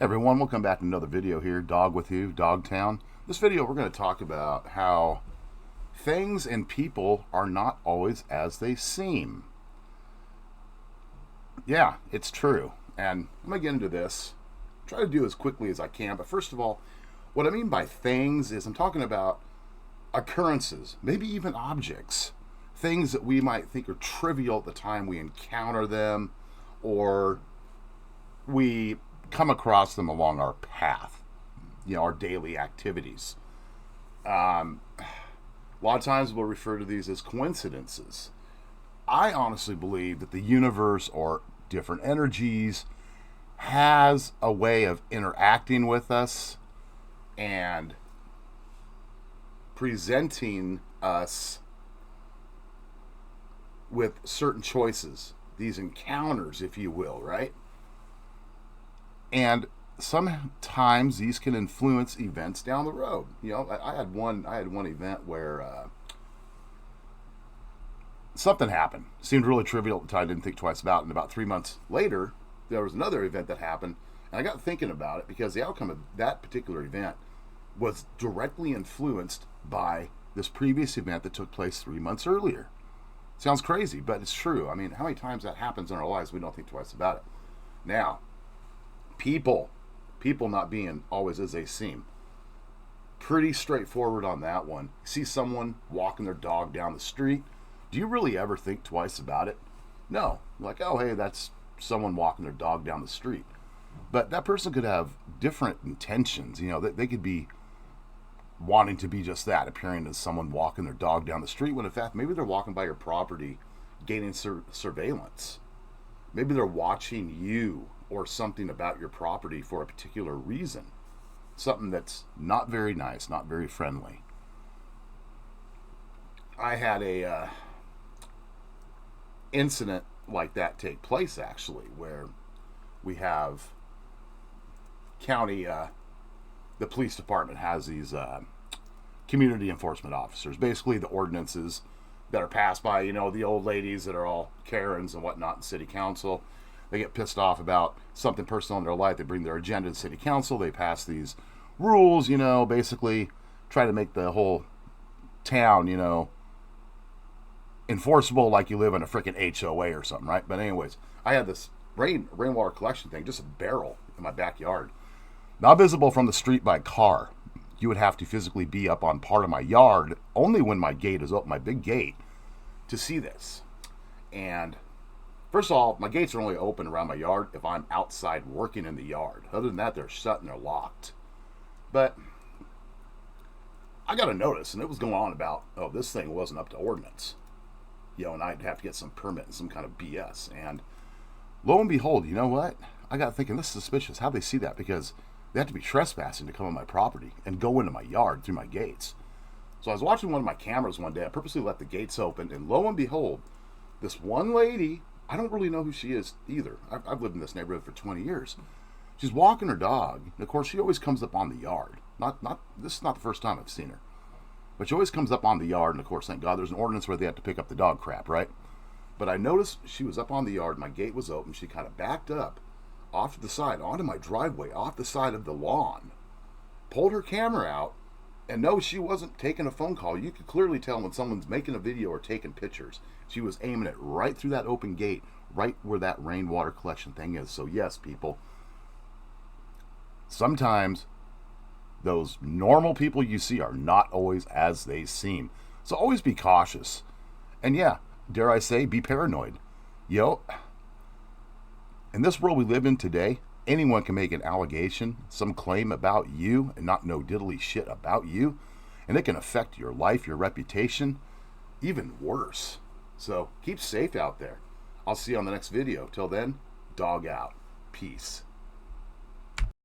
Everyone, welcome back to another video here, Dog with You, Dogtown. This video we're going to talk about how things and people are not always as they seem. Yeah, it's true. And I'm going to get into this. Try to do as quickly as I can. But first of all, what I mean by things is I'm talking about occurrences, maybe even objects. Things that we might think are trivial at the time we encounter them, or we come across them along our path, our daily activities. A lot of times we'll refer to these as coincidences. I honestly believe that the universe or different energies has a way of interacting with us and presenting us with certain choices, these encounters, if you will, right? And sometimes these can influence events down the road. I had one event where something happened. It seemed really trivial at the time. I didn't think twice about it. And about 3 months later, there was another event that happened, and I got thinking about it because the outcome of that particular event was directly influenced by this previous event that took place 3 months earlier. Sounds crazy, but it's true. I mean, how many times that happens in our lives, we don't think twice about it. Now, people not being always as they seem. Pretty straightforward on that one. See someone walking their dog down the street. Do you really ever think twice about it? No. You're like, oh, hey, that's someone walking their dog down the street. But that person could have different intentions. They could be wanting to be just that, appearing as someone walking their dog down the street, when in fact, maybe they're walking by your property, gaining surveillance. Maybe they're watching you or something about your property for a particular reason. Something that's not very nice, not very friendly. I had a incident like that take place, actually, where we have county, the police department has these community enforcement officers, basically the ordinances that are passed by, the old ladies that are all Karens and whatnot in city council. They get pissed off about something personal in their life. They bring their agenda to city council. They pass these rules, basically try to make the whole town, enforceable like you live in a freaking HOA or something, right? But anyways, I had this rainwater collection thing, just a barrel in my backyard. Not visible from the street by car. You would have to physically be up on part of my yard, only when my gate is open, my big gate, to see this. And first of all, my gates are only open around my yard if I'm outside working in the yard. Other than that, they're shut and they're locked. But I got a notice, and it was going on about, this thing wasn't up to ordinance. And I'd have to get some permit and some kind of BS. And lo and behold, you know what? I got thinking, this is suspicious. How'd they see that? Because they have to be trespassing to come on my property and go into my yard through my gates. So I was watching one of my cameras one day. I purposely left the gates open, and lo and behold, this one lady, I don't really know who she is either. I've lived in this neighborhood for 20 years. She's walking her dog. And of course, she always comes up on the yard. This is not the first time I've seen her. But she always comes up on the yard, and of course, thank God, there's an ordinance where they have to pick up the dog crap, right? But I noticed she was up on the yard, my gate was open, she kind of backed up off to the side, onto my driveway, off the side of the lawn, pulled her camera out, and no, she wasn't taking a phone call. You could clearly tell when someone's making a video or taking pictures. She was aiming it right through that open gate, right where that rainwater collection thing is. So yes, people, sometimes those normal people you see are not always as they seem. So always be cautious. And yeah, dare I say, be paranoid. In this world we live in today, anyone can make an allegation, some claim about you, and not know diddly shit about you. And it can affect your life, your reputation, even worse. So keep safe out there. I'll see you on the next video. Till then, dog out. Peace.